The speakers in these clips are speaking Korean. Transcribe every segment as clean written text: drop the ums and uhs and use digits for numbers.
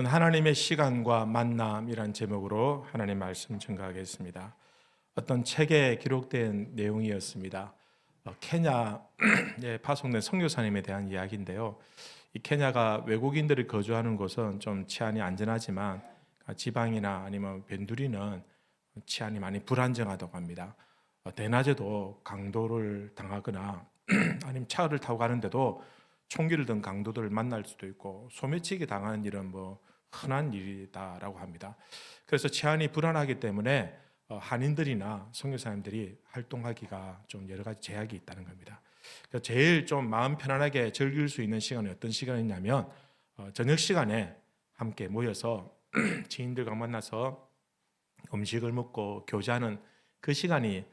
하나님의 시간과 만남이란 제목으로 하나님 말씀 증거하겠습니다. 어떤 책에 기록된 내용이었습니다. 케냐에 파송된 선교사님에 대한 이야기인데요. 이 케냐가 외국인들이 거주하는 곳은 좀 치안이 안전하지만 지방이나 아니면 변두리는 치안이 많이 불안정하다고 합니다. 대낮에도 강도를 당하거나 아니면 차를 타고 가는데도 총기를 든 강도들을 만날 수도 있고 소매치기 당하는 일은 흔한 일이다라고 합니다. 그래서 치안이 불안하기 때문에 한인들이나 선교사님들이 활동하기가 좀 여러 가지 제약이 있다는 겁니다. 그래서 제일 좀 마음 편안하게 즐길 수 있는 시간이 어떤 시간이냐면 저녁 시간에 함께 모여서 지인들과 만나서 음식을 먹고 교제하는 그 시간이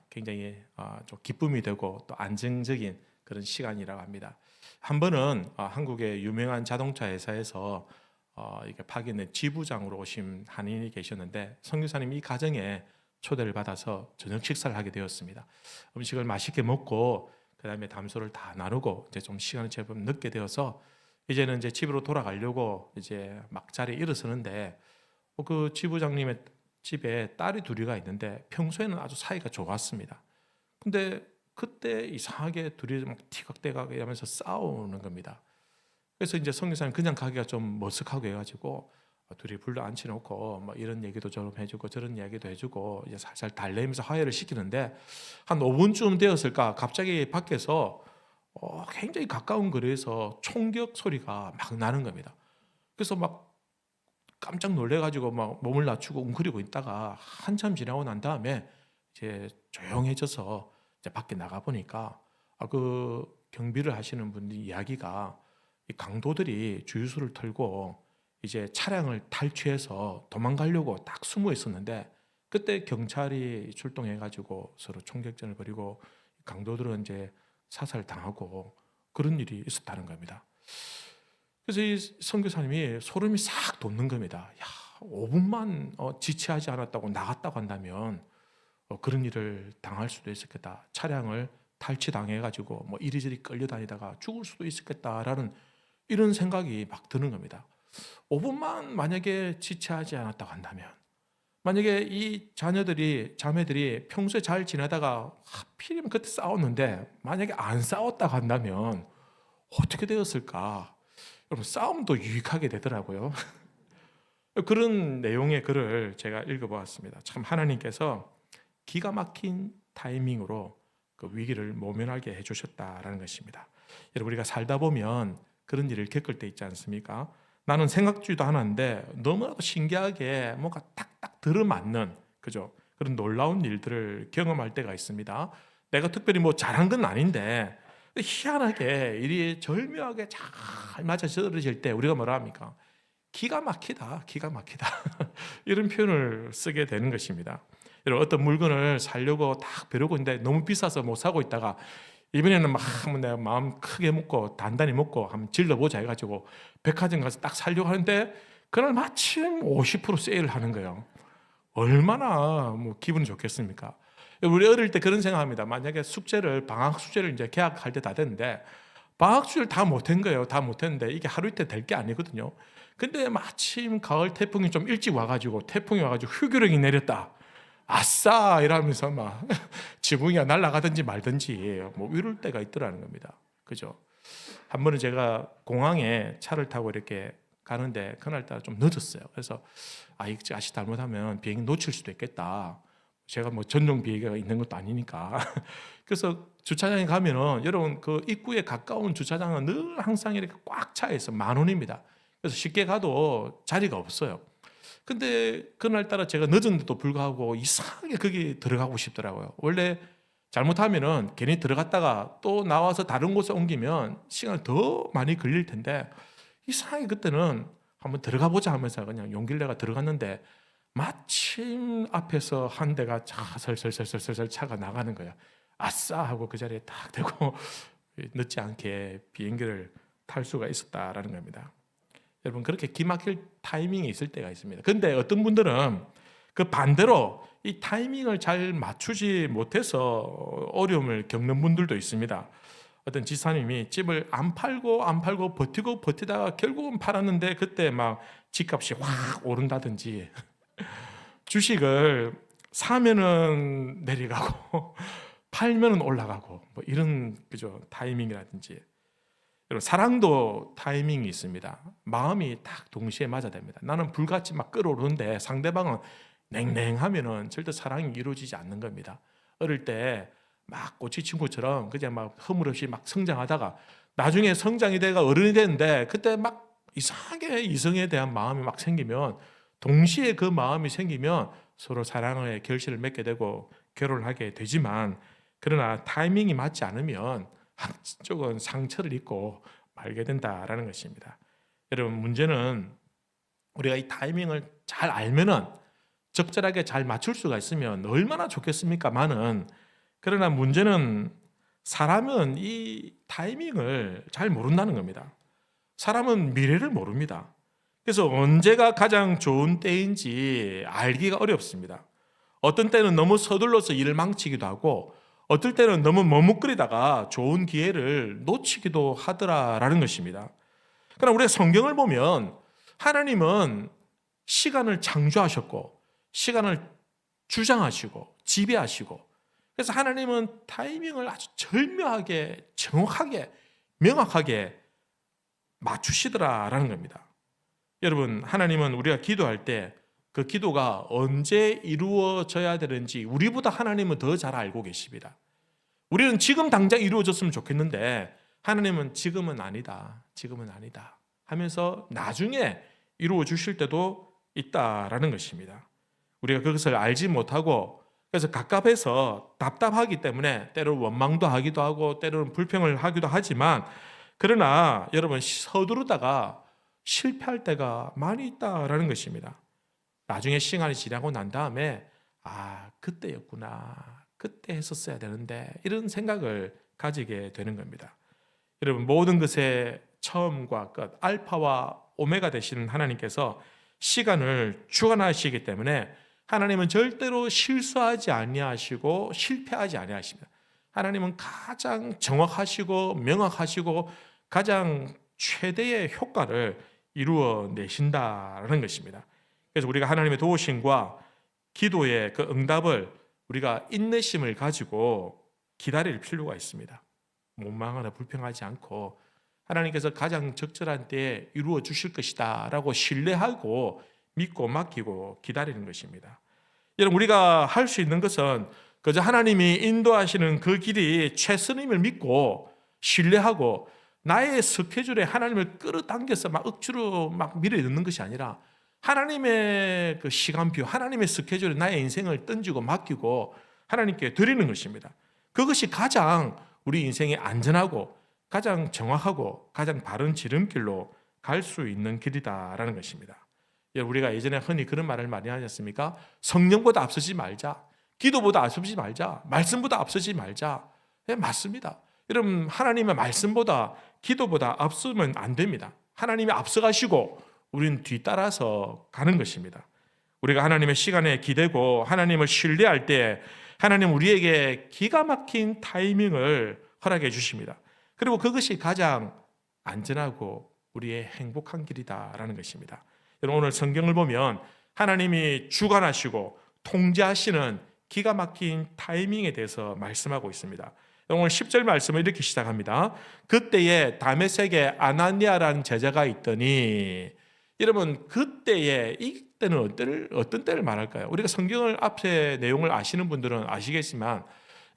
굉장히 좀 기쁨이 되고 또 안정적인 그런 시간이라고 합니다. 한 번은 한국의 유명한 자동차 회사에서 이렇게 파견된 지부장으로 오신 한인이 계셨는데 선교사님이 이 가정에 초대를 받아서 저녁 식사를 하게 되었습니다. 음식을 맛있게 먹고 그다음에 담소를 다 나누고 이제 좀 시간이 제법 늦게 되어서 이제는 이제 집으로 돌아가려고 이제 막 자리에 일어서는데 그 지부장님의 집에 딸이 둘이가 있는데 평소에는 아주 사이가 좋았습니다. 근데 그때 이상하게 둘이 막 티격태격 하면서 싸우는 겁니다. 그래서 이제 선교사님 그냥 가기가 좀 머쓱하고 해가지고 둘이 불러 앉혀놓고 뭐 이런 얘기도 좀 해주고 저런 이야기도 해주고 이제 살살 달래면서 화해를 시키는데 한 5분쯤 되었을까 갑자기 밖에서 굉장히 가까운 거리에서 총격 소리가 막 나는 겁니다. 그래서 막 깜짝 놀래가지고 막 몸을 낮추고 웅크리고 있다가 한참 지나고 난 다음에 이제 조용해져서 이제 밖에 나가 보니까 그 경비를 하시는 분들 이야기가 이 강도들이 주유소를 털고 이제 차량을 탈취해서 도망가려고 딱 숨어 있었는데 그때 경찰이 출동해가지고 서로 총격전을 벌이고 강도들은 이제 사살당하고 그런 일이 있었다는 겁니다. 그래서 이 선교사님이 소름이 싹 돋는 겁니다. 야, 5분만 지체하지 않았다고 나갔다고 한다면 그런 일을 당할 수도 있었겠다. 차량을 탈취당해가지고 뭐 이리저리 끌려다니다가 죽을 수도 있었겠다라는 이런 생각이 막 드는 겁니다. 5분만 만약에 지체하지 않았다고 한다면, 만약에 이 자매들이 평소에 잘 지내다가 하필이면 그때 싸웠는데 만약에 안 싸웠다고 한다면 어떻게 되었을까? 여러분, 싸움도 유익하게 되더라고요. 그런 내용의 글을 제가 읽어보았습니다. 참 하나님께서 기가 막힌 타이밍으로 그 위기를 모면하게 해주셨다라는 것입니다. 여러분, 우리가 살다 보면 그런 일을 겪을 때 있지 않습니까? 나는 생각지도 않았는데 너무나도 신기하게 뭔가 딱딱 들어맞는 그죠? 그런 놀라운 일들을 경험할 때가 있습니다. 내가 특별히 뭐 잘한 건 아닌데 희한하게 일이 절묘하게 잘 맞아떨어질 때 우리가 뭐라 합니까? 기가 막히다, 기가 막히다. 이런 표현을 쓰게 되는 것입니다. 여러분, 어떤 물건을 사려고 딱 벼르고 있는데 너무 비싸서 못 사고 있다가 이번에는 막 한번 내가 마음 크게 먹고 단단히 먹고 한번 질러보자 해가지고 백화점 가서 딱 사려고 하는데 그날 마침 50% 세일을 하는 거예요. 얼마나 뭐 기분이 좋겠습니까? 우리 어릴 때 그런 생각합니다. 만약에 방학 숙제를 이제 개학할 때 다 됐는데 방학 숙제를 다 못한 거예요. 다 못했는데 이게 하루 이틀 될 게 아니거든요. 근데 마침 가을 태풍이 좀 일찍 와가지고 태풍이 와가지고 휴교령이 내렸다. 아싸 이러면서 막 지붕이가 날아가든지 말든지 뭐 이럴 때가 있더라는 겁니다. 그죠? 한 번은 제가 공항에 차를 타고 이렇게 가는데 그날따라 좀 늦었어요. 그래서 이거 아직 잘못하면 비행기 놓칠 수도 있겠다. 제가 뭐 전용 비행기가 있는 것도 아니니까. 그래서 주차장에 가면은 여러분 그 입구에 가까운 주차장은 늘 항상 이렇게 꽉 차 있어. 만원입니다. 그래서 쉽게 가도 자리가 없어요. 근데 그날따라 제가 늦었는데도 불구하고 이상하게 거기 들어가고 싶더라고요. 원래 잘못하면은 괜히 들어갔다가 또 나와서 다른 곳에 옮기면 시간이 더 많이 걸릴 텐데 이상하게 그때는 한번 들어가 보자 하면서 그냥 용기를 내가 들어갔는데 마침 앞에서 한 대가 설설설설설 차가 나가는 거야. 아싸 하고 그 자리에 딱 대고 늦지 않게 비행기를 탈 수가 있었다라는 겁니다. 여러분, 그렇게 기막힐 타이밍이 있을 때가 있습니다. 근데 어떤 분들은 그 반대로 이 타이밍을 잘 맞추지 못해서 어려움을 겪는 분들도 있습니다. 어떤 지사님이 집을 안 팔고 버티다가 결국은 팔았는데 그때 막 집값이 확 오른다든지 주식을 사면은 내려가고 팔면은 올라가고 뭐 이런 그죠 타이밍이라든지 여러분 사랑도 타이밍이 있습니다. 마음이 딱 동시에 맞아야 됩니다. 나는 불같이 막 끓어오르는데 상대방은 냉랭하면은 절대 사랑이 이루어지지 않는 겁니다. 어릴 때 막 꼬치 친구처럼 그냥 막 허물없이 막 성장하다가 나중에 성장이 돼가 어른이 되는데 그때 막 이상하게 이성에 대한 마음이 막 생기면 동시에 그 마음이 생기면 서로 사랑의 결실을 맺게 되고 결혼을 하게 되지만 그러나 타이밍이 맞지 않으면 한쪽은 상처를 입고 말게 된다라는 것입니다. 여러분 문제는 우리가 이 타이밍을 잘 알면은 적절하게 잘 맞출 수가 있으면 얼마나 좋겠습니까만은 그러나 문제는 사람은 이 타이밍을 잘 모른다는 겁니다. 사람은 미래를 모릅니다. 그래서 언제가 가장 좋은 때인지 알기가 어렵습니다. 어떤 때는 너무 서둘러서 일을 망치기도 하고 어떨 때는 너무 머뭇거리다가 좋은 기회를 놓치기도 하더라라는 것입니다. 그러나 우리가 성경을 보면 하나님은 시간을 창조하셨고 시간을 주장하시고 지배하시고 그래서 하나님은 타이밍을 아주 절묘하게 정확하게 명확하게 맞추시더라라는 겁니다. 여러분 하나님은 우리가 기도할 때 그 기도가 언제 이루어져야 되는지 우리보다 하나님은 더 잘 알고 계십니다. 우리는 지금 당장 이루어졌으면 좋겠는데 하나님은 지금은 아니다 하면서 나중에 이루어 주실 때도 있다라는 것입니다. 우리가 그것을 알지 못하고 그래서 갑갑해서 답답하기 때문에 때로는 원망도 하기도 하고 때로는 불평을 하기도 하지만 그러나 여러분 서두르다가 실패할 때가 많이 있다라는 것입니다. 나중에 시간이 지나고 난 다음에 그때였구나 그때 했었어야 되는데 이런 생각을 가지게 되는 겁니다. 여러분 모든 것의 처음과 끝 알파와 오메가 되시는 하나님께서 시간을 주관하시기 때문에 하나님은 절대로 실수하지 아니하시고 실패하지 아니하십니다. 하나님은 가장 정확하시고 명확하시고 가장 최대의 효과를 이루어내신다는 것입니다. 그래서 우리가 하나님의 도우심과 기도의 그 응답을 우리가 인내심을 가지고 기다릴 필요가 있습니다. 원망하나 불평하지 않고 하나님께서 가장 적절한 때에 이루어 주실 것이다 라고 신뢰하고 믿고 맡기고 기다리는 것입니다. 여러분 우리가 할 수 있는 것은 그저 하나님이 인도하시는 그 길이 최선임을 믿고 신뢰하고 나의 스케줄에 하나님을 끌어당겨서 막 억지로 막 밀어넣는 것이 아니라 하나님의 그 시간표, 하나님의 스케줄에 나의 인생을 던지고 맡기고 하나님께 드리는 것입니다. 그것이 가장 우리 인생에 안전하고 가장 정확하고 가장 바른 지름길로 갈 수 있는 길이다라는 것입니다. 우리가 예전에 흔히 그런 말을 많이 하지 않습니까? 성령보다 앞서지 말자, 기도보다 앞서지 말자, 말씀보다 앞서지 말자. 네, 맞습니다. 여러분 하나님의 말씀보다 기도보다 앞서면 안 됩니다. 하나님이 앞서가시고 우리는 뒤따라서 가는 것입니다. 우리가 하나님의 시간에 기대고 하나님을 신뢰할 때 하나님 우리에게 기가 막힌 타이밍을 허락해 주십니다. 그리고 그것이 가장 안전하고 우리의 행복한 길이다라는 것입니다. 여러분 오늘 성경을 보면 하나님이 주관하시고 통제하시는 기가 막힌 타이밍에 대해서 말씀하고 있습니다. 오늘 10절 말씀을 이렇게 시작합니다. 그때에 다메섹에 아나니아라는 제자가 있더니 여러분 그때에 이때는 어떤 때를 말할까요? 우리가 성경을 앞에 내용을 아시는 분들은 아시겠지만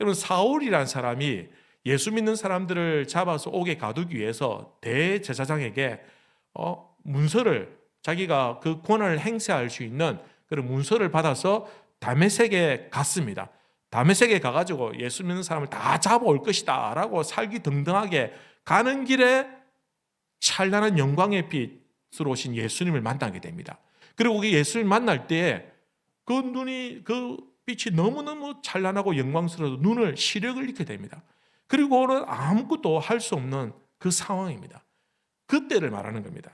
여러분 사울이라는 사람이 예수 믿는 사람들을 잡아서 옥에 가두기 위해서 대제사장에게 문서를 자기가 그 권한을 행사할 수 있는 그런 문서를 받아서 다메섹에 갔습니다. 다메섹에 가가지고 예수 믿는 사람을 다 잡아올 것이다 라고 살기등등하게 가는 길에 찬란한 영광의 빛으로 오신 예수님을 만나게 됩니다. 그리고 그 예수님을 만날 때 그 눈이 그 빛이 너무너무 찬란하고 영광스러워서 눈을 시력을 잃게 됩니다. 그리고는 아무것도 할 수 없는 그 상황입니다. 그때를 말하는 겁니다.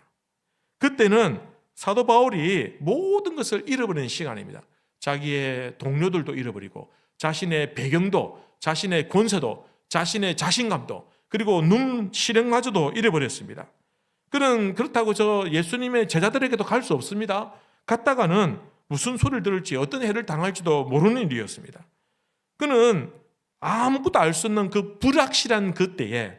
그때는 사도 바울이 모든 것을 잃어버리는 시간입니다. 자기의 동료들도 잃어버리고 자신의 배경도 자신의 권세도 자신의 자신감도 그리고 눈 실행마저도 잃어버렸습니다. 그는 그렇다고 저 예수님의 제자들에게도 갈 수 없습니다. 갔다가는 무슨 소리를 들을지 어떤 해를 당할지도 모르는 일이었습니다. 그는 아무것도 알 수 없는 그 불확실한 그때에,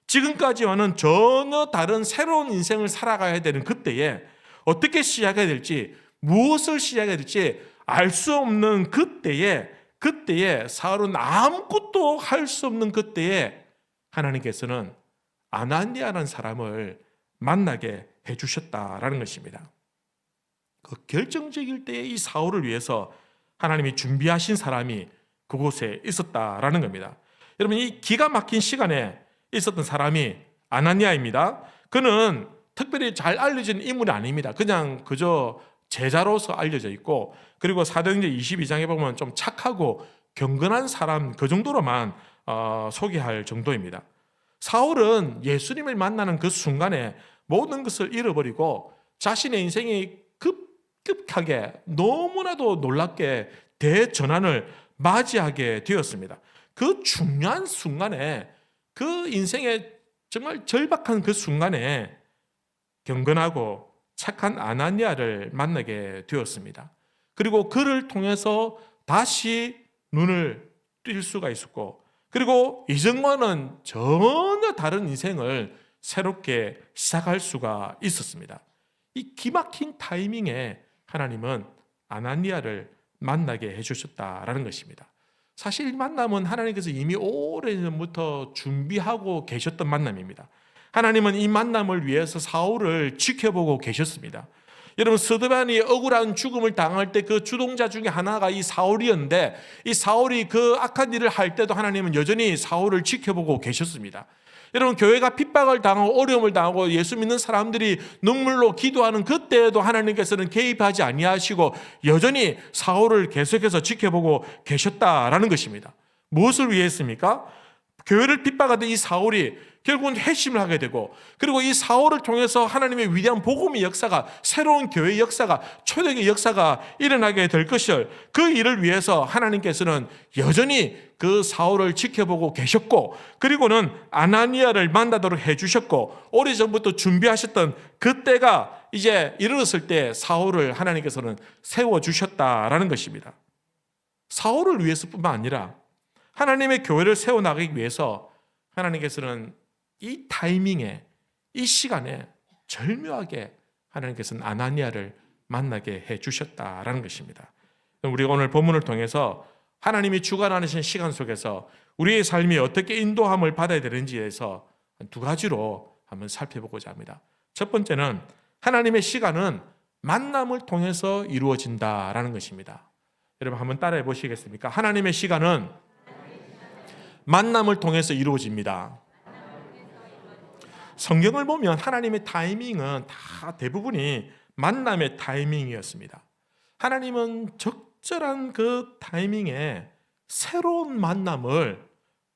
지금까지와는 전혀 다른 새로운 인생을 살아가야 되는 그때에 어떻게 시작해야 될지, 무엇을 시작해야 될지 알 수 없는 그때에 사울은 아무것도 할 수 없는 그때에 하나님께서는 아나니아라는 사람을 만나게 해주셨다라는 것입니다. 그 결정적일 때에 이 사울을 위해서 하나님이 준비하신 사람이 그곳에 있었다라는 겁니다. 여러분, 이 기가 막힌 시간에 있었던 사람이 아나니아입니다. 그는 특별히 잘 알려진 인물이 아닙니다. 그냥 그저 제자로서 알려져 있고, 그리고 사도행전 22장에 보면 좀 착하고 경건한 사람, 그 정도로만 소개할 정도입니다. 사울은 예수님을 만나는 그 순간에 모든 것을 잃어버리고 자신의 인생이 급격하게 너무나도 놀랍게 대전환을 맞이하게 되었습니다. 그 중요한 순간에, 그 인생의 정말 절박한 그 순간에 경건하고 착한 아나니아를 만나게 되었습니다. 그리고 그를 통해서 다시 눈을 뜰 수가 있었고, 그리고 이전과는 전혀 다른 인생을 새롭게 시작할 수가 있었습니다. 이 기막힌 타이밍에 하나님은 아나니아를 만나게 해주셨다라는 것입니다. 사실 이 만남은 하나님께서 이미 오래전부터 준비하고 계셨던 만남입니다. 하나님은 이 만남을 위해서 사울을 지켜보고 계셨습니다. 여러분, 스데반이 억울한 죽음을 당할 때 그 주동자 중에 하나가 이 사울이었는데, 이 사울이 그 악한 일을 할 때도 하나님은 여전히 사울을 지켜보고 계셨습니다. 여러분, 교회가 핍박을 당하고 어려움을 당하고 예수 믿는 사람들이 눈물로 기도하는 그때에도 하나님께서는 개입하지 아니하시고 여전히 사울을 계속해서 지켜보고 계셨다라는 것입니다. 무엇을 위했습니까? 교회를 핍박하던 이 사울이 결국은 회심을 하게 되고, 그리고 이 사울을 통해서 하나님의 위대한 복음의 역사가, 새로운 교회의 역사가, 초대의 역사가 일어나게 될 것을, 그 일을 위해서 하나님께서는 여전히 그 사울을 지켜보고 계셨고, 그리고는 아나니아를 만나도록 해주셨고, 오래전부터 준비하셨던 그때가 이제 이르렀을 때 사울을 하나님께서는 세워주셨다라는 것입니다. 사울을 위해서뿐만 아니라 하나님의 교회를 세워나가기 위해서 하나님께서는 이 타이밍에, 이 시간에 절묘하게 하나님께서는 아나니아를 만나게 해주셨다라는 것입니다. 우리 오늘 본문을 통해서 하나님이 주관하신 시간 속에서 우리의 삶이 어떻게 인도함을 받아야 되는지에서 두 가지로 한번 살펴보고자 합니다. 첫 번째는 하나님의 시간은 만남을 통해서 이루어진다라는 것입니다. 여러분 한번 따라해 보시겠습니까? 하나님의 시간은 만남을 통해서 이루어집니다. 성경을 보면 하나님의 타이밍은 다 대부분이 만남의 타이밍이었습니다. 하나님은 적절한 그 타이밍에 새로운 만남을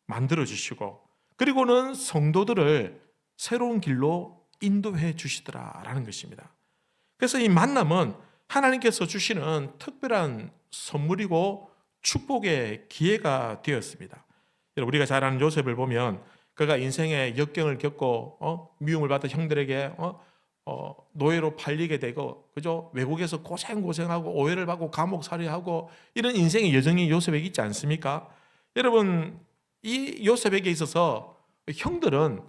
만들어 주시고, 그리고는 성도들을 새로운 길로 인도해 주시더라라는 것입니다. 그래서 이 만남은 하나님께서 주시는 특별한 선물이고 축복의 기회가 되었습니다. 우리가 잘 아는 요셉을 보면 그가 인생의 역경을 겪고 미움을 받은 형들에게 노예로 팔리게 되고, 그죠? 외국에서 고생하고 오해를 받고 감옥살이하고 이런 인생의 여정이 요셉에게 있지 않습니까? 여러분, 이 요셉에게 있어서 형들은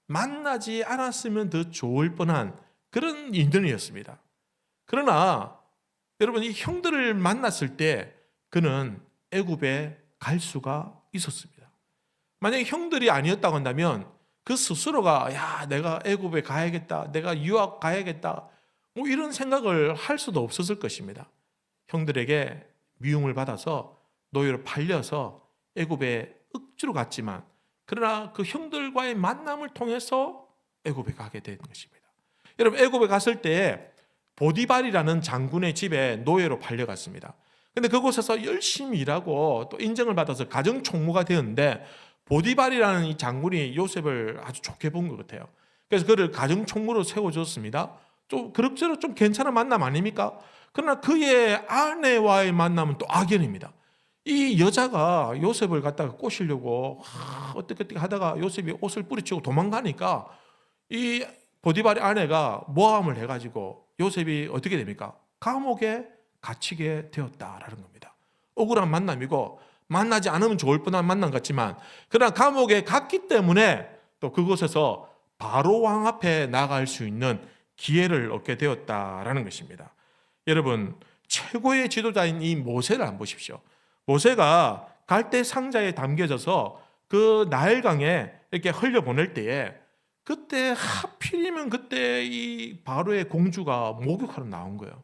만나지 않았으면 더 좋을 뻔한 그런 인연이었습니다. 그러나 여러분, 이 형들을 만났을 때 그는 애굽에 갈 수가 있었습니다. 만약에 형들이 아니었다고 한다면 그 스스로가 내가 애굽에 가야겠다, 내가 유학 가야겠다, 이런 생각을 할 수도 없었을 것입니다. 형들에게 미움을 받아서 노예로 팔려서 애굽에 억지로 갔지만, 그러나 그 형들과의 만남을 통해서 애굽에 가게 된 것입니다. 여러분, 애굽에 갔을 때 보디발이라는 장군의 집에 노예로 팔려갔습니다. 근데 그곳에서 열심히 일하고 또 인정을 받아서 가정총무가 되었는데, 보디발이라는 이 장군이 요셉을 아주 좋게 본 것 같아요. 그래서 그를 가정총무로 세워줬습니다. 좀 그럭저럭 좀 괜찮은 만남 아닙니까? 그러나 그의 아내와의 만남은 또 악연입니다. 이 여자가 요셉을 갖다가 꼬시려고 어떻게 하다가 요셉이 옷을 뿌리치고 도망가니까 이 보디발의 아내가 모함을 해가지고 요셉이 어떻게 됩니까? 감옥에 갇히게 되었다라는 겁니다. 억울한 만남이고 만나지 않으면 좋을 뻔한 만남 같지만 그러나 감옥에 갔기 때문에 또 그곳에서 바로 왕 앞에 나갈 수 있는 기회를 얻게 되었다라는 것입니다. 여러분, 최고의 지도자인 이 모세를 한번 보십시오. 모세가 갈대 상자에 담겨져서 그 나일강에 이렇게 흘려보낼 때에 그때 하필이면 그때 이 바로의 공주가 목욕하러 나온 거예요.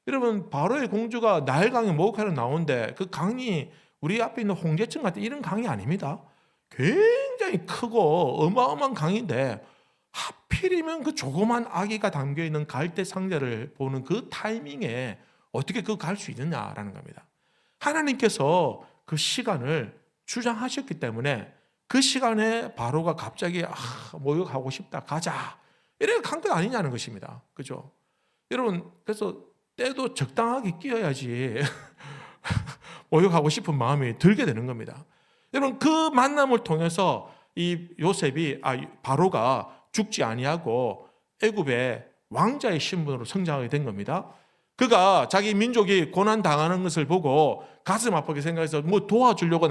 여러분, 바로의 공주가 나일강에 목욕하러 나오는데 그 강이 우리 앞에 있는 홍제천 같은 이런 강이 아닙니다. 굉장히 크고 어마어마한 강인데 하필이면 그 조그만 아기가 담겨있는 갈대 상자를 보는 그 타이밍에 어떻게 그 갈 수 있느냐라는 겁니다. 하나님께서 그 시간을 주장하셨기 때문에 그 시간에 바로가 갑자기 목욕하고 싶다 가자 이래 간 것 아니냐는 것입니다. 그죠? 여러분, 그래서 때도 적당하게 끼어야지 목욕하고 싶은 마음이 들게 되는 겁니다. 여러분, 그 만남을 통해서 이 요셉이 바로가 죽지 아니하고 애굽의 왕자의 신분으로 성장하게 된 겁니다. 그가 자기 민족이 고난 당하는 것을 보고 가슴 아프게 생각해서 뭐 도와주려고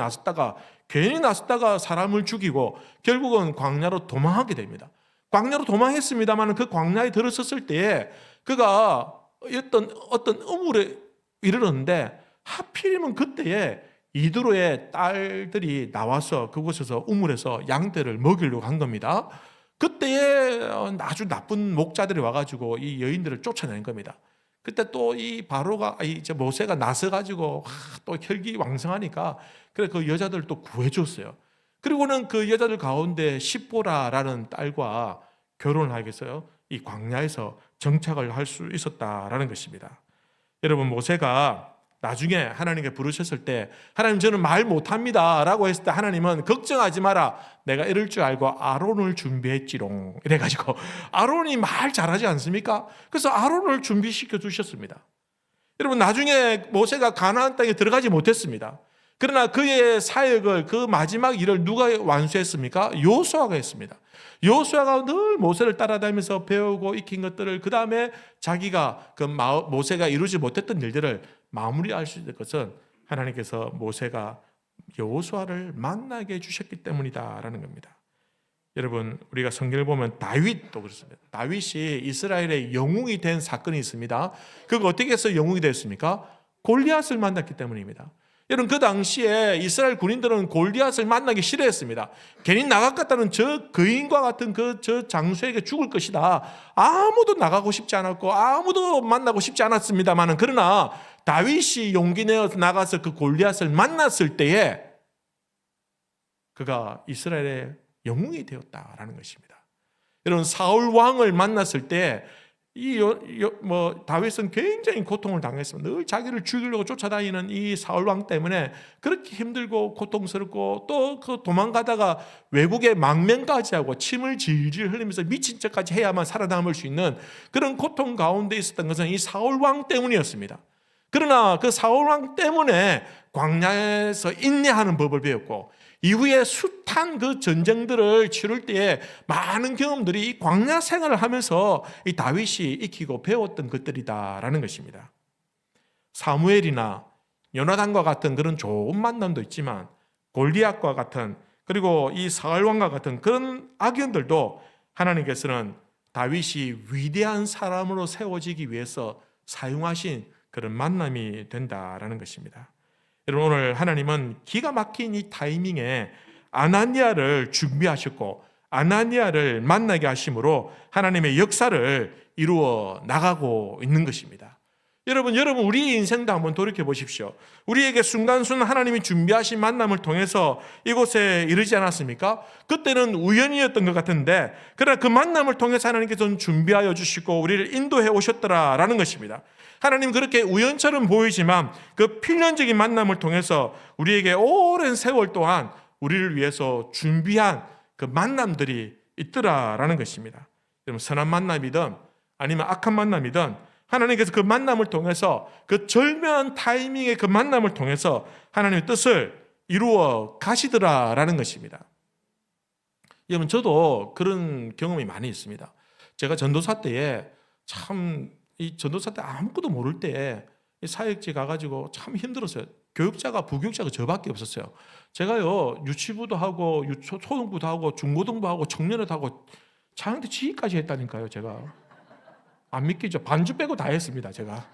괜히 나섰다가 사람을 죽이고 결국은 광야로 도망하게 됩니다. 광야로 도망했습니다만 그 광야에 들어섰을 때에 그가 어떤 우물에 이르렀는데 하필이면 그때에 이드로의 딸들이 나와서 그곳에서 우물에서 양떼를 먹이려고 한 겁니다. 그때에 아주 나쁜 목자들이 와가지고 이 여인들을 쫓아낸 겁니다. 그때 또 이 바로가 모세가 나서가지고 또 혈기왕성하니까 그래 그 여자들 또 구해줬어요. 그리고는 그 여자들 가운데 십보라라는 딸과 결혼을 하겠어요. 이 광야에서 정착을 할 수 있었다라는 것입니다. 여러분, 모세가 나중에 하나님께 부르셨을 때 하나님 저는 말 못합니다 라고 했을 때 하나님은 걱정하지 마라 내가 이럴 줄 알고 아론을 준비했지롱 이래가지고 아론이 말 잘하지 않습니까? 그래서 아론을 준비시켜 주셨습니다. 여러분, 나중에 모세가 가나안 땅에 들어가지 못했습니다. 그러나 그의 사역을 그 마지막 일을 누가 완수했습니까? 여호수아가 했습니다. 여호수아가 늘 모세를 따라다니면서 배우고 익힌 것들을 그 다음에 자기가 모세가 이루지 못했던 일들을 마무리할 수 있는 것은 하나님께서 모세가 여호수아를 만나게 해주셨기 때문이다라는 겁니다. 여러분, 우리가 성경을 보면 다윗도 그렇습니다. 다윗이 이스라엘의 영웅이 된 사건이 있습니다. 그거 어떻게 해서 영웅이 됐습니까? 골리앗을 만났기 때문입니다. 여러분, 그 당시에 이스라엘 군인들은 골리앗을 만나기 싫어했습니다. 괜히 나갔다는 저 거인과 같은 저 장수에게 죽을 것이다. 아무도 나가고 싶지 않았고 아무도 만나고 싶지 않았습니다만 그러나 다윗이 용기 내어서 나가서 그 골리앗을 만났을 때에 그가 이스라엘의 영웅이 되었다라는 것입니다. 여러분, 사울 왕을 만났을 때 다윗은 굉장히 고통을 당했습니다. 늘 자기를 죽이려고 쫓아다니는 이 사울 왕 때문에 그렇게 힘들고 고통스럽고 또 그 도망가다가 외국에 망명까지 하고 침을 질질 흘리면서 미친 척까지 해야만 살아남을 수 있는 그런 고통 가운데 있었던 것은 이 사울 왕 때문이었습니다. 그러나 그 사울 왕 때문에 광야에서 인내하는 법을 배웠고 이후에 숱한 그 전쟁들을 치룰 때에 많은 경험들이 이 광야 생활을 하면서 이 다윗이 익히고 배웠던 것들이다라는 것입니다. 사무엘이나 요나단과 같은 그런 좋은 만남도 있지만 골리앗과 같은 그리고 이 사울 왕과 같은 그런 악연들도 하나님께서는 다윗이 위대한 사람으로 세워지기 위해서 사용하신 그런 만남이 된다라는 것입니다. 여러분, 오늘 하나님은 기가 막힌 이 타이밍에 아나니아를 준비하셨고 아나니아를 만나게 하심으로 하나님의 역사를 이루어 나가고 있는 것입니다. 여러분 우리 인생도 한번 돌이켜 보십시오. 우리에게 순간순간 하나님이 준비하신 만남을 통해서 이곳에 이르지 않았습니까? 그때는 우연이었던 것 같은데 그러나 그 만남을 통해서 하나님께서는 준비하여 주시고 우리를 인도해 오셨더라라는 것입니다. 하나님 그렇게 우연처럼 보이지만 그 필연적인 만남을 통해서 우리에게 오랜 세월 동안 우리를 위해서 준비한 그 만남들이 있더라라는 것입니다. 여러분, 선한 만남이든 아니면 악한 만남이든 하나님께서 그 만남을 통해서, 그 절묘한 타이밍의 그 만남을 통해서 하나님의 뜻을 이루어 가시더라라는 것입니다. 여러분, 저도 그런 경험이 많이 있습니다. 제가 전도사 때에 이 전도사 때 아무것도 모를 때에 사역지 가가지고 참 힘들었어요. 교육자가, 부교육자가 저밖에 없었어요. 제가요, 유치부도 하고, 초등부도 하고, 중고등부 하고, 청년회도 하고, 자영대 지휘까지 했다니까요, 제가. 안 믿기죠? 반주 빼고 다 했습니다, 제가.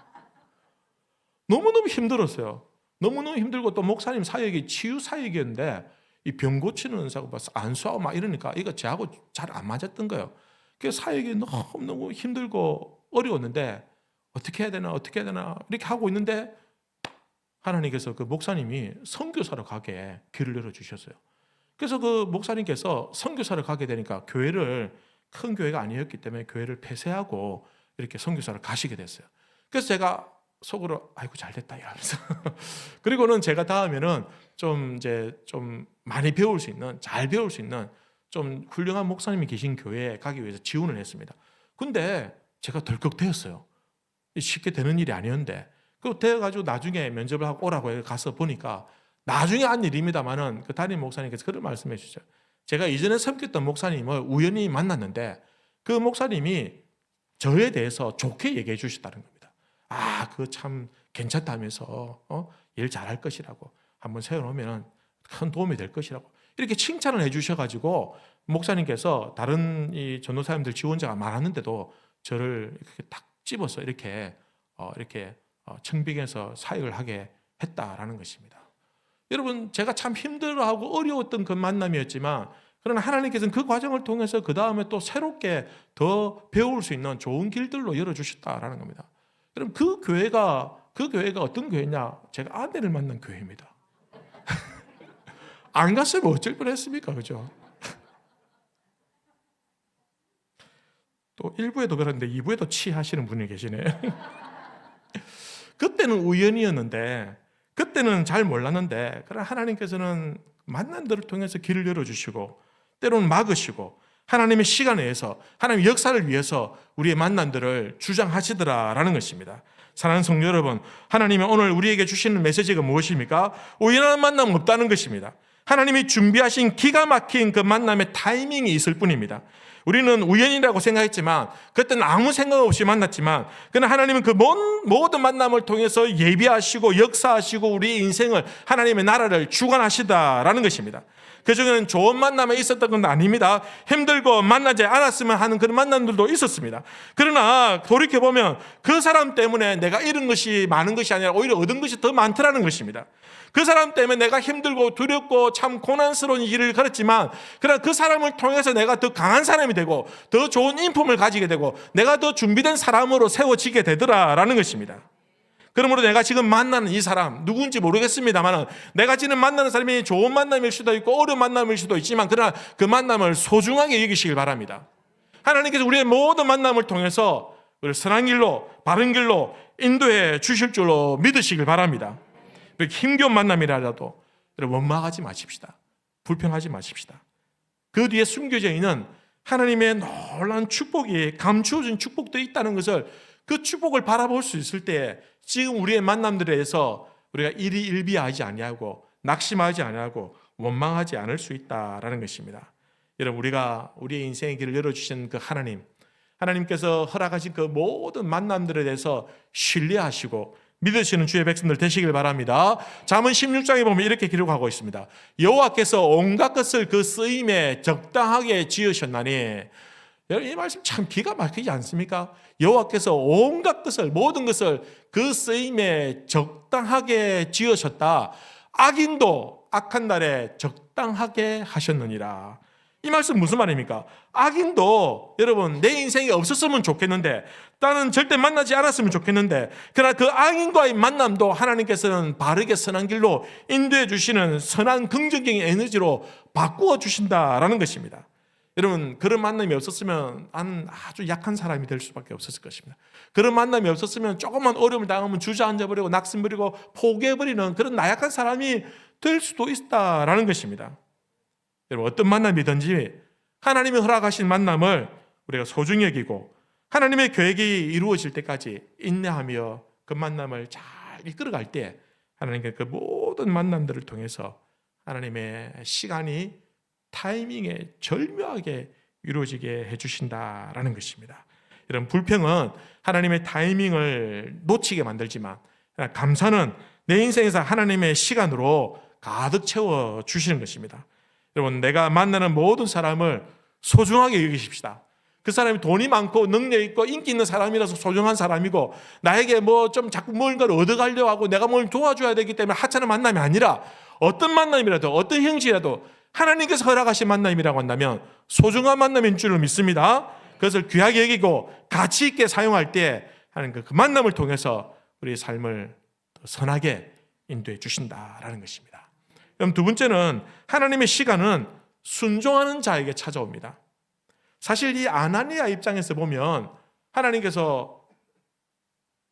너무너무 힘들었어요. 너무너무 힘들고, 또 목사님 사역이 치유 사역이었는데, 이 병 고치는 은사고, 안수하고 막 이러니까, 이거 저하고 잘 안 맞았던 거예요. 그래서 사역이 너무 힘들고 어려웠는데, 어떻게 해야 되나, 이렇게 하고 있는데, 하나님께서 그 목사님이 선교사로 가게 길을 열어주셨어요. 그래서 그 목사님께서 선교사로 가게 되니까 큰 교회가 아니었기 때문에 교회를 폐쇄하고 이렇게 선교사로 가시게 됐어요. 그래서 제가 속으로 아이고 잘됐다 이러면서 그리고는 제가 다음에는 좀 많이 배울 수 있는, 잘 배울 수 있는 좀 훌륭한 목사님이 계신 교회에 가기 위해서 지원을 했습니다. 근데 제가 덜컥 되었어요. 쉽게 되는 일이 아니었는데, 그리고 되어가지고 나중에 면접을 하고 오라고 가서 보니까 나중에 한 일입니다만은 그 담임 목사님께서 그런 말씀해 주셨어요. 제가 이전에 섬겼던 목사님을 우연히 만났는데 그 목사님이 저에 대해서 좋게 얘기해 주셨다는 겁니다. 그거 참 괜찮다면서 일 잘할 것이라고, 한번 세워놓으면 큰 도움이 될 것이라고 이렇게 칭찬을 해 주셔가지고 목사님께서 다른 이 전도사님들 지원자가 많았는데도 저를 이렇게 딱 집어서 이렇게 청빙해서 사역을 하게 했다라는 것입니다. 여러분, 제가 참 힘들어하고 어려웠던 그 만남이었지만, 그러나 하나님께서는 그 과정을 통해서 그 다음에 또 새롭게 더 배울 수 있는 좋은 길들로 열어주셨다라는 겁니다. 여러분, 그 교회가 어떤 교회냐? 제가 아내를 만난 교회입니다. 안 갔으면 어쩔 뻔했습니까, 그죠? 또 1부에도 그랬는데 2부에도 치하시는 분이 계시네. 그때는 우연이었는데, 그때는 잘 몰랐는데, 그러나 하나님께서는 만남들을 통해서 길을 열어주시고 때로는 막으시고 하나님의 시간에 의해서, 하나님의 역사를 위해서 우리의 만남들을 주장하시더라라는 것입니다. 사랑하는 성도 여러분, 하나님이 오늘 우리에게 주시는 메시지가 무엇입니까? 우연한 만남은 없다는 것입니다. 하나님이 준비하신 기가 막힌 그 만남의 타이밍이 있을 뿐입니다. 우리는 우연이라고 생각했지만, 그때는 아무 생각 없이 만났지만, 그러나 하나님은 그 모든 만남을 통해서 예비하시고 역사하시고 우리의 인생을, 하나님의 나라를 주관하시다라는 것입니다. 그 중에는 좋은 만남에 있었던 건 아닙니다. 힘들고 만나지 않았으면 하는 그런 만남들도 있었습니다. 그러나 돌이켜보면 그 사람 때문에 내가 잃은 것이 많은 것이 아니라 오히려 얻은 것이 더 많더라는 것입니다. 그 사람 때문에 내가 힘들고 두렵고 참 고난스러운 일을 걸었지만, 그러나 그 사람을 통해서 내가 더 강한 사람이 되고 더 좋은 인품을 가지게 되고 내가 더 준비된 사람으로 세워지게 되더라라는 것입니다. 그러므로 내가 지금 만나는 이 사람, 누군지 모르겠습니다만, 내가 지금 만나는 사람이 좋은 만남일 수도 있고 어려운 만남일 수도 있지만, 그러나 그 만남을 소중하게 여기시길 바랍니다. 하나님께서 우리의 모든 만남을 통해서 우리를 선한 길로, 바른 길로 인도해 주실 줄로 믿으시길 바랍니다. 힘겨운 만남이라도 여러분, 원망하지 마십시다. 불평하지 마십시다. 그 뒤에 숨겨져 있는 하나님의 놀라운 축복이, 감추어진 축복들이 있다는 것을, 그 축복을 바라볼 수 있을 때 지금 우리의 만남들에 대해서 우리가 일희일비하지 아니하고 낙심하지 아니하고 원망하지 않을 수 있다라는 것입니다. 여러분, 우리가 우리의 인생의 길을 열어주신 그 하나님께서 허락하신 그 모든 만남들에 대해서 신뢰하시고 믿으시는 주의 백성들 되시길 바랍니다. 잠언 16장에 보면 이렇게 기록하고 있습니다. 여호와께서 온갖 것을 그 쓰임에 적당하게 지으셨나니. 여러분, 이 말씀 참 기가 막히지 않습니까? 여호와께서 온갖 것을, 모든 것을 그 쓰임에 적당하게 지으셨다. 악인도 악한 날에 적당하게 하셨느니라. 이 말씀 무슨 말입니까? 악인도 여러분, 내 인생에 없었으면 좋겠는데, 나는 절대 만나지 않았으면 좋겠는데, 그러나 그 악인과의 만남도 하나님께서는 바르게 선한 길로 인도해 주시는 선한 긍정적인 에너지로 바꾸어 주신다라는 것입니다. 여러분, 그런 만남이 없었으면 나는 아주 약한 사람이 될 수밖에 없었을 것입니다. 그런 만남이 없었으면 조금만 어려움을 당하면 주저앉아버리고 낙심버리고 포기해버리는 그런 나약한 사람이 될 수도 있다라는 것입니다. 여러분, 어떤 만남이든지 하나님이 허락하신 만남을 우리가 소중히 여기고, 하나님의 계획이 이루어질 때까지 인내하며 그 만남을 잘 이끌어갈 때 하나님께 그 모든 만남들을 통해서 하나님의 시간이 타이밍에 절묘하게 이루어지게 해주신다라는 것입니다. 이런 불평은 하나님의 타이밍을 놓치게 만들지만 감사는 내 인생에서 하나님의 시간으로 가득 채워주시는 것입니다. 여러분, 내가 만나는 모든 사람을 소중하게 여기십시다. 그 사람이 돈이 많고 능력 있고 인기 있는 사람이라서 소중한 사람이고 나에게 뭐 좀 자꾸 뭔가를 얻어가려고 하고 내가 뭘 도와줘야 되기 때문에 하찮은 만남이 아니라 어떤 만남이라도 어떤 형식이라도 하나님께서 허락하신 만남이라고 한다면 소중한 만남인 줄을 믿습니다. 그것을 귀하게 여기고 가치 있게 사용할 때 하나님 그 만남을 통해서 우리의 삶을 더 선하게 인도해 주신다라는 것입니다. 그럼 두 번째는 하나님의 시간은 순종하는 자에게 찾아옵니다. 사실 이 아나니아 입장에서 보면 하나님께서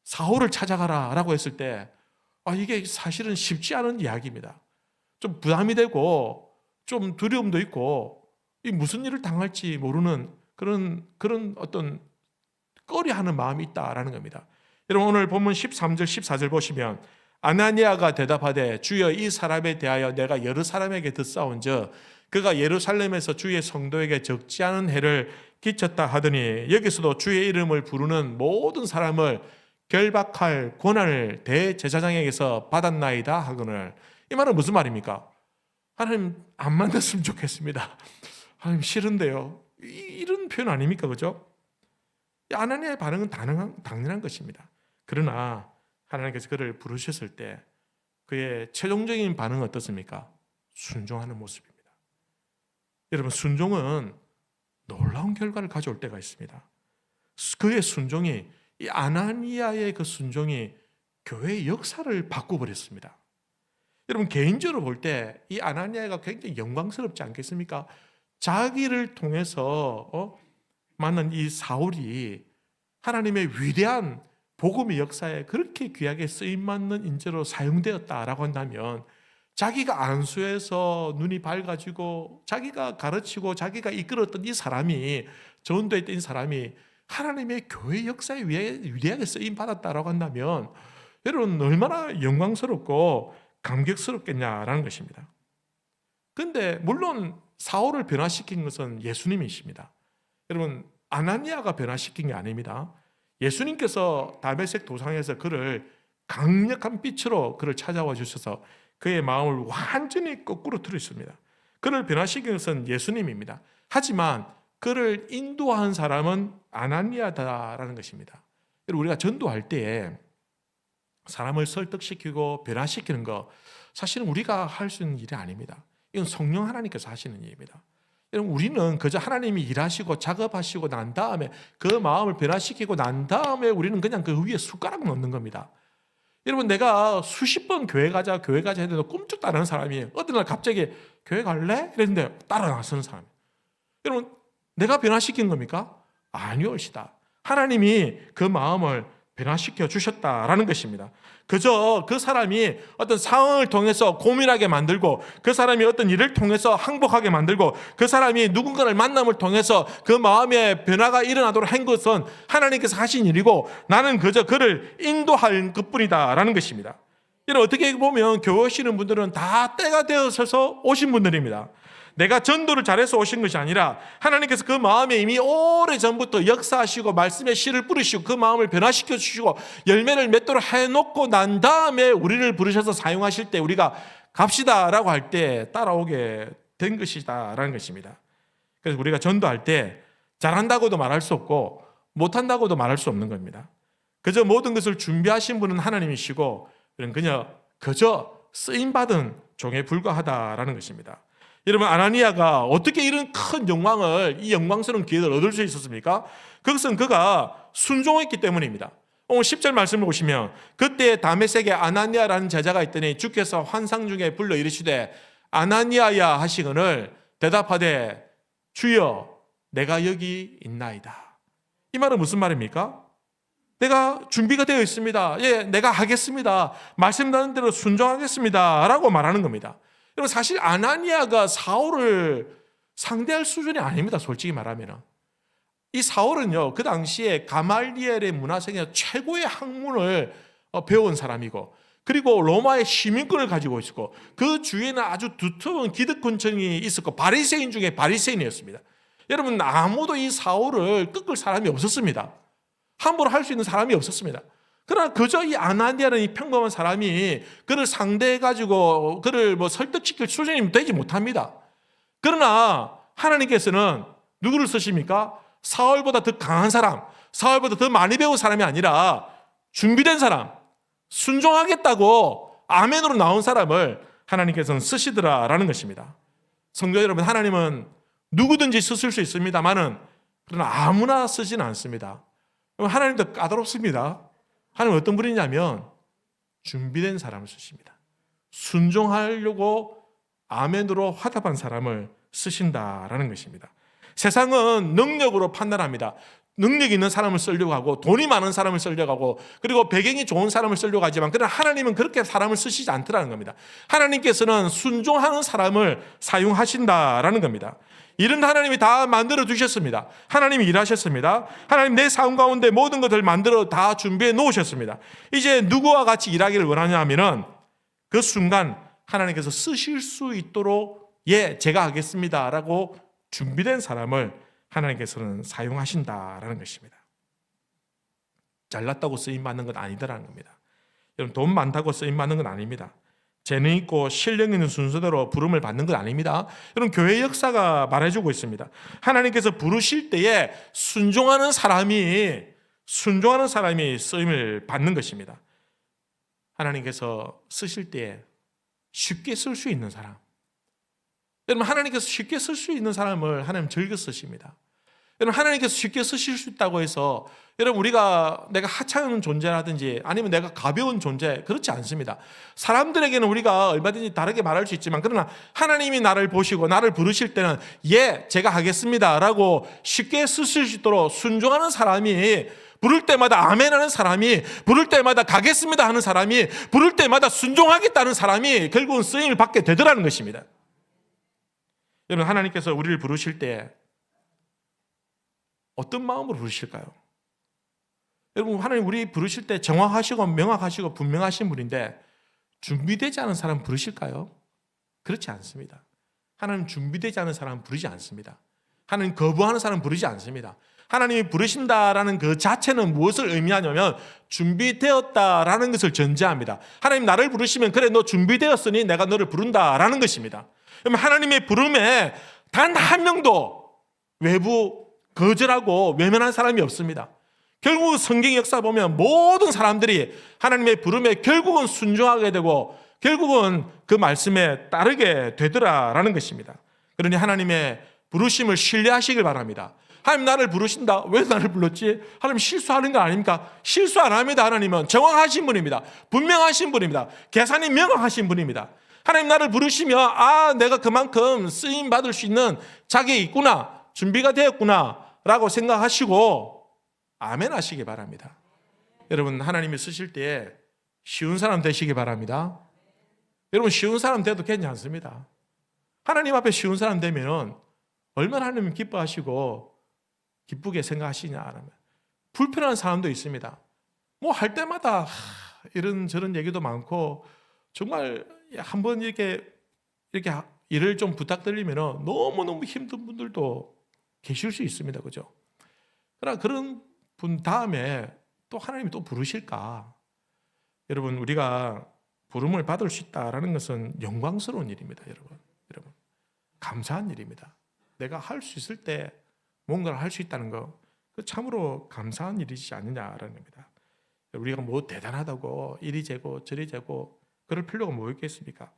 사울을 찾아가라 라고 했을 때 이게 사실은 쉽지 않은 이야기입니다. 좀 부담이 되고 좀 두려움도 있고 이 무슨 일을 당할지 모르는 그런 어떤 꺼려하는 마음이 있다라는 겁니다. 여러분, 오늘 본문 13절 14절 보시면 아나니아가 대답하되 주여 이 사람에 대하여 내가 여러 사람에게 듣사온즉 그가 예루살렘에서 주의 성도에게 적지 않은 해를 끼쳤다 하더니 여기서도 주의 이름을 부르는 모든 사람을 결박할 권한을 대제사장에게서 받았나이다 하거늘. 이 말은 무슨 말입니까? 하나님 안 만났으면 좋겠습니다. 하나님 싫은데요. 이런 표현 아닙니까? 그죠? 아나니아의 반응은 당연한 것입니다. 그러나 하나님께서 그를 부르셨을 때 그의 최종적인 반응은 어떻습니까? 순종하는 모습입니다. 여러분, 순종은 놀라운 결과를 가져올 때가 있습니다. 그의 순종이, 이 아나니아의 그 순종이 교회의 역사를 바꿔버렸습니다. 여러분, 개인적으로 볼 때 이 아나니아가 굉장히 영광스럽지 않겠습니까? 자기를 통해서 만난 이 사울이 하나님의 위대한 복음의 역사에 그렇게 귀하게 쓰임받는 인재로 사용되었다라고 한다면 자기가 안수해서 눈이 밝아지고 자기가 가르치고 자기가 이끌었던 이 사람이, 전도했던 이 사람이 하나님의 교회 역사에 위대하게 쓰임받았다라고 한다면 여러분 얼마나 영광스럽고 감격스럽겠냐라는 것입니다. 그런데 물론 사울을 변화시킨 것은 예수님이십니다. 여러분, 아나니아가 변화시킨 게 아닙니다. 예수님께서 다메섹 도상에서 그를 강력한 빛으로 그를 찾아와 주셔서 그의 마음을 완전히 거꾸로 틀으십니다. 그를 변화시킨 것은 예수님입니다. 하지만 그를 인도한 사람은 아나니아다라는 것입니다. 우리가 전도할 때에 사람을 설득시키고 변화시키는 거 사실은 우리가 할 수 있는 일이 아닙니다. 이건 성령 하나님께서 하시는 일입니다. 여러분, 우리는 그저 하나님이 일하시고 작업하시고 난 다음에 그 마음을 변화시키고 난 다음에 우리는 그냥 그 위에 숟가락 넣는 겁니다. 여러분, 내가 수십 번 교회 가자 했는데 꿈쩍 따르는 사람이 어떤 날 갑자기 교회 갈래? 이랬는데 따라 나서는 사람. 여러분, 내가 변화시킨 겁니까? 아니올시다. 하나님이 그 마음을 변화시켜 주셨다라는 것입니다. 그저 그 사람이 어떤 상황을 통해서 고민하게 만들고 그 사람이 어떤 일을 통해서 항복하게 만들고 그 사람이 누군가를 만남을 통해서 그 마음의 변화가 일어나도록 한 것은 하나님께서 하신 일이고 나는 그저 그를 인도할 것뿐이다라는 것입니다. 이런 어떻게 보면 교회 오시는 분들은 다 때가 되어서 오신 분들입니다. 내가 전도를 잘해서 오신 것이 아니라 하나님께서 그 마음에 이미 오래전부터 역사하시고 말씀의 씨를 뿌리시고 그 마음을 변화시켜 주시고 열매를 맺도록 해놓고 난 다음에 우리를 부르셔서 사용하실 때 우리가 갑시다라고 할 때 따라오게 된 것이다라는 것입니다. 그래서 우리가 전도할 때 잘한다고도 말할 수 없고 못한다고도 말할 수 없는 겁니다. 그저 모든 것을 준비하신 분은 하나님이시고 그저 쓰임받은 종에 불과하다라는 것입니다. 여러분, 아나니아가 어떻게 이런 큰 영광을, 이 영광스러운 기회를 얻을 수 있었습니까? 그것은 그가 순종했기 때문입니다. 오늘 10절 말씀을 보시면 그때 다메섹에 아나니아라는 제자가 있더니 주께서 환상 중에 불러 이르시되 아나니아야 하시거늘 대답하되 주여 내가 여기 있나이다. 이 말은 무슨 말입니까? 내가 준비가 되어 있습니다. 예, 내가 하겠습니다. 말씀드린 대로 순종하겠습니다. 라고 말하는 겁니다. 여러분, 사실 아나니아가 사울을 상대할 수준이 아닙니다. 솔직히 말하면. 이 사울은요, 그 당시에 가말리엘의 문화생활 최고의 학문을 배운 사람이고, 그리고 로마의 시민권을 가지고 있었고, 그 주위에는 아주 두터운 기득권층이 있었고, 바리새인 중에 바리새인이었습니다. 여러분, 아무도 이 사울을 꺾을 사람이 없었습니다. 함부로 할 수 있는 사람이 없었습니다. 그러나 그저 이 아나니아라는 이 평범한 사람이 그를 상대해가지고 그를 설득시킬 수준이 되지 못합니다. 그러나 하나님께서는 누구를 쓰십니까? 사울보다 더 강한 사람, 사울보다 더 많이 배운 사람이 아니라 준비된 사람, 순종하겠다고 아멘으로 나온 사람을 하나님께서는 쓰시더라라는 것입니다. 성도 여러분, 하나님은 누구든지 쓰실 수 있습니다만은 그러나 아무나 쓰지는 않습니다. 하나님도 까다롭습니다. 하나님은 어떤 분이냐면 준비된 사람을 쓰십니다. 순종하려고 아멘으로 화답한 사람을 쓰신다라는 것입니다. 세상은 능력으로 판단합니다. 능력 있는 사람을 쓰려고 하고 돈이 많은 사람을 쓰려고 하고 그리고 배경이 좋은 사람을 쓰려고 하지만 그러나 하나님은 그렇게 사람을 쓰시지 않더라는 겁니다. 하나님께서는 순종하는 사람을 사용하신다라는 겁니다. 이런 하나님이 다 만들어 두셨습니다. 하나님이 일하셨습니다. 하나님 내 삶 가운데 모든 것을 만들어 다 준비해 놓으셨습니다. 이제 누구와 같이 일하기를 원하냐 하면은 그 순간 하나님께서 쓰실 수 있도록 예, 제가 하겠습니다라고 준비된 사람을 하나님께서는 사용하신다라는 것입니다. 잘났다고 쓰임받는 건 아니더라는 겁니다. 여러분, 돈 많다고 쓰임받는 건 아닙니다. 재능 있고 실력 있는 순서대로 부름을 받는 건 아닙니다. 여러분, 교회 역사가 말해주고 있습니다. 하나님께서 부르실 때에 순종하는 사람이 쓰임을 받는 것입니다. 하나님께서 쓰실 때에 쉽게 쓸 수 있는 사람, 여러분, 하나님께서 쉽게 쓸 수 있는 사람을 하나님 즐겨 쓰십니다. 여러분, 하나님께서 쉽게 쓰실 수 있다고 해서 여러분, 내가 하찮은 존재라든지 아니면 내가 가벼운 존재, 그렇지 않습니다. 사람들에게는 우리가 얼마든지 다르게 말할 수 있지만 그러나 하나님이 나를 보시고 나를 부르실 때는 예, 제가 하겠습니다 라고 쉽게 쓰실 수 있도록 순종하는 사람이, 부를 때마다 아멘 하는 사람이, 부를 때마다 가겠습니다 하는 사람이, 부를 때마다 순종하겠다는 사람이 결국은 쓰임을 받게 되더라는 것입니다. 여러분, 하나님께서 우리를 부르실 때 어떤 마음으로 부르실까요? 여러분, 하나님 우리 부르실 때 정확하시고 명확하시고 분명하신 분인데 준비되지 않은 사람 부르실까요? 그렇지 않습니다. 하나님 준비되지 않은 사람 부르지 않습니다. 하나님 거부하는 사람 부르지 않습니다. 하나님이 부르신다라는 그 자체는 무엇을 의미하냐면 준비되었다라는 것을 전제합니다. 하나님 나를 부르시면 그래, 너 준비되었으니 내가 너를 부른다라는 것입니다. 그러면 하나님의 부름에 단 한 명도 외부 거절하고 외면한 사람이 없습니다. 결국 성경 역사 보면 모든 사람들이 하나님의 부름에 결국은 순종하게 되고 결국은 그 말씀에 따르게 되더라라는 것입니다. 그러니 하나님의 부르심을 신뢰하시길 바랍니다. 하나님 나를 부르신다. 왜 나를 불렀지? 하나님 실수하는 거 아닙니까? 실수 안 합니다. 하나님은 정확하신 분입니다. 분명하신 분입니다. 계산이 명확하신 분입니다. 하나님 나를 부르시면 내가 그만큼 쓰임받을 수 있는 자격이 있구나, 준비가 되었구나 라고 생각하시고 아멘 하시기 바랍니다. 여러분, 하나님이 쓰실 때 쉬운 사람 되시기 바랍니다. 여러분, 쉬운 사람 돼도 괜찮습니다. 하나님 앞에 쉬운 사람 되면 얼마나 하나님 기뻐하시고 기쁘게 생각하시냐 하면 불편한 사람도 있습니다. 뭐 할 때마다 이런저런 얘기도 많고 정말 한번 이렇게 일을 좀 부탁드리면 너무너무 힘든 분들도 계실 수 있습니다. 그죠? 그러나 그런 분 다음에 또 하나님이 또 부르실까? 여러분, 우리가 부름을 받을 수 있다라는 것은 영광스러운 일입니다. 여러분, 감사한 일입니다. 내가 할 수 있을 때 뭔가를 할 수 있다는 거, 그 참으로 감사한 일이지 않느냐라는 겁니다. 우리가 뭐 대단하다고 이리 재고 저리 재고 그럴 필요가 뭐 있겠습니까?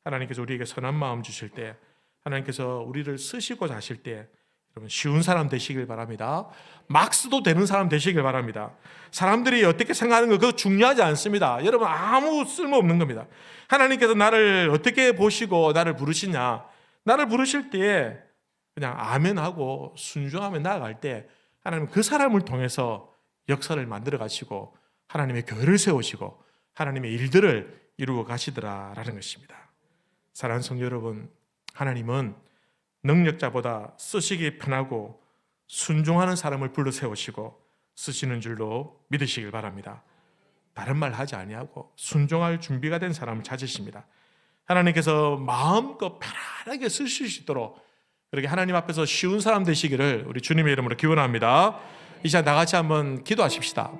하나님께서 우리에게 선한 마음 주실 때, 하나님께서 우리를 쓰시고자 하실 때 여러분, 쉬운 사람 되시길 바랍니다. 막 써도 되는 사람 되시길 바랍니다. 사람들이 어떻게 생각하는 거 그거 중요하지 않습니다. 여러분, 아무 쓸모없는 겁니다. 하나님께서 나를 어떻게 보시고 나를 부르시냐, 나를 부르실 때에 그냥 아멘하고 순종하며 나아갈 때 하나님은 그 사람을 통해서 역사를 만들어 가시고 하나님의 교회를 세우시고 하나님의 일들을 이루어 가시더라라는 것입니다. 사랑하는 성도 여러분, 하나님은 능력자보다 쓰시기 편하고 순종하는 사람을 불러 세우시고 쓰시는 줄로 믿으시길 바랍니다. 다른 말 하지 아니하고 순종할 준비가 된 사람을 찾으십니다. 하나님께서 마음껏 편안하게 쓰실 수 있도록 그렇게 하나님 앞에서 쉬운 사람 되시기를 우리 주님의 이름으로 기원합니다. 이 시간 다 같이 한번 기도하십시다.